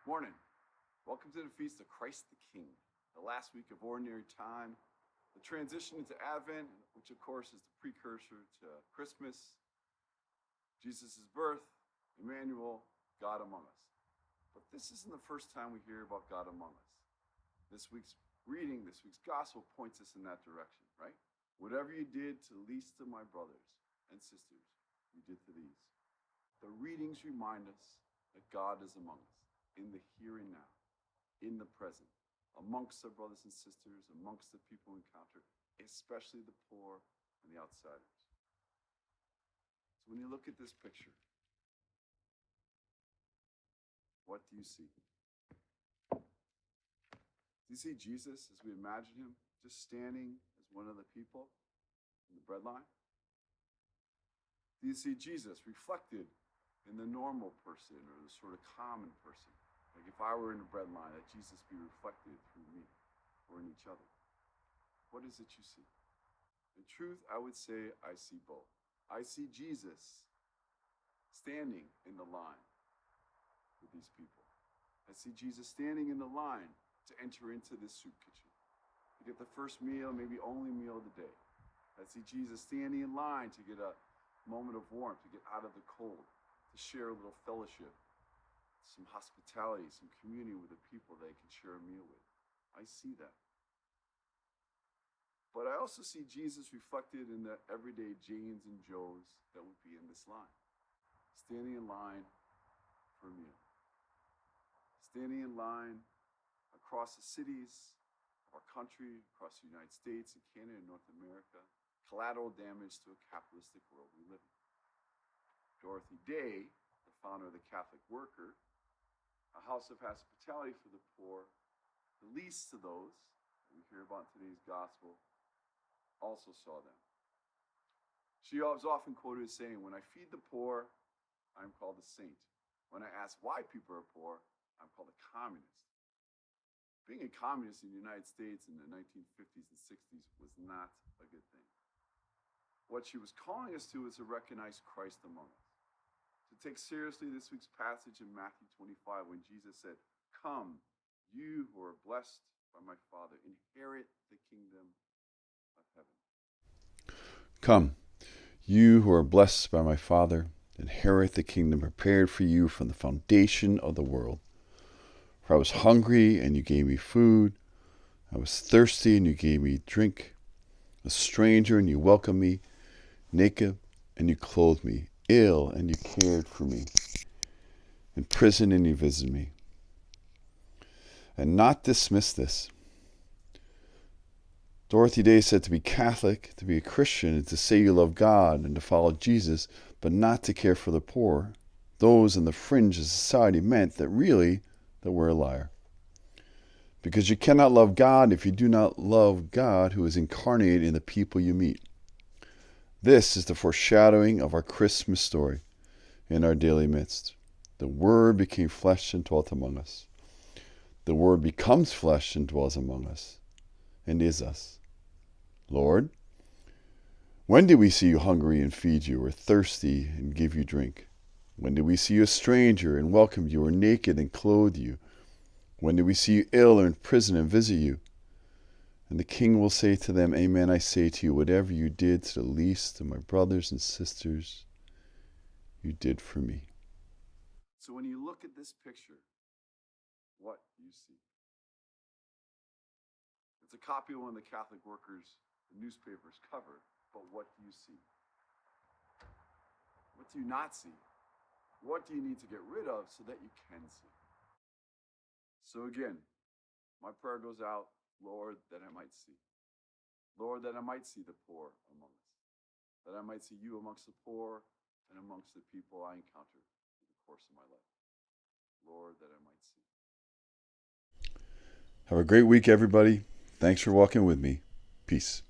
Morning. Welcome to the Feast of Christ the King, the last week of Ordinary Time, the transition into Advent, which of course is the precursor to Christmas, Jesus' birth, Emmanuel, God among us. But this isn't the first time we hear about God among us. This week's reading, this week's gospel points us in that direction, right? Whatever you did to the least of my brothers and sisters, you did to these. The readings remind us that God is among us, in the here and now, in the present, amongst our brothers and sisters, amongst the people we encounter, especially the poor and the outsiders. So when you look at this picture, what do you see? Do you see Jesus as we imagine him, just standing as one of the people in the bread line? Do you see Jesus reflected in the normal person or the sort of common person? Like if I were in the bread line, that Jesus be reflected through me or in each other. What is it you see? In truth, I would say I see both. I see Jesus standing in the line with these people. I see Jesus standing in the line to enter into this soup kitchen, to get the first meal, maybe only meal of the day. I see Jesus standing in line to get a moment of warmth, to get out of the cold, to share a little fellowship, some hospitality, some community with the people they can share a meal with. I see that. But I also see Jesus reflected in the everyday Janes and Joes that would be in this line, standing in line for a meal, standing in line across the cities of our country, across the United States and Canada and North America, collateral damage to a capitalistic world we live in. Dorothy Day, the founder of the Catholic Worker, a house of hospitality for the poor, the least of those that we hear about in today's gospel, also saw them. She was often quoted as saying, "When I feed the poor, I'm called a saint. When I ask why people are poor, I'm called a communist." Being a communist in the United States in the 1950s and 60s was not a good thing. What she was calling us to is to recognize Christ among us, to take seriously this week's passage in Matthew 25 when Jesus said, "Come, you who are blessed by my Father, inherit the kingdom of heaven." Come, you who are blessed by my Father, inherit the kingdom prepared for you from the foundation of the world. For I was hungry, and you gave me food. I was thirsty, and you gave me drink. A stranger, and you welcomed me. Naked, and you clothed me. Ill, and you cared for me. In prison, and you visited me. And not dismiss this. Dorothy Day said to be Catholic, to be a Christian, is to say you love God and to follow Jesus, but not to care for the poor, those on the fringe of society, meant that really that we're a liar. Because you cannot love God if you do not love God who is incarnated in the people you meet. This is the foreshadowing of our Christmas story in our daily midst. The Word became flesh and dwelt among us. The Word becomes flesh and dwells among us and is us. Lord, when did we see you hungry and feed you, or thirsty and give you drink? When did we see you a stranger and welcome you, or naked and clothe you? When did we see you ill or in prison and visit you? And the King will say to them, Amen, I say to you, whatever you did to the least of my brothers and sisters, you did for me. So when you look at this picture, what do you see? It's a copy of one of the Catholic Worker's newspaper's cover, but what do you see? What do you not see? What do you need to get rid of so that you can see? So again, my prayer goes out, Lord, that I might see. Lord, that I might see the poor among us. That I might see you amongst the poor and amongst the people I encounter through the course of my life. Lord, that I might see. Have a great week, everybody. Thanks for walking with me. Peace.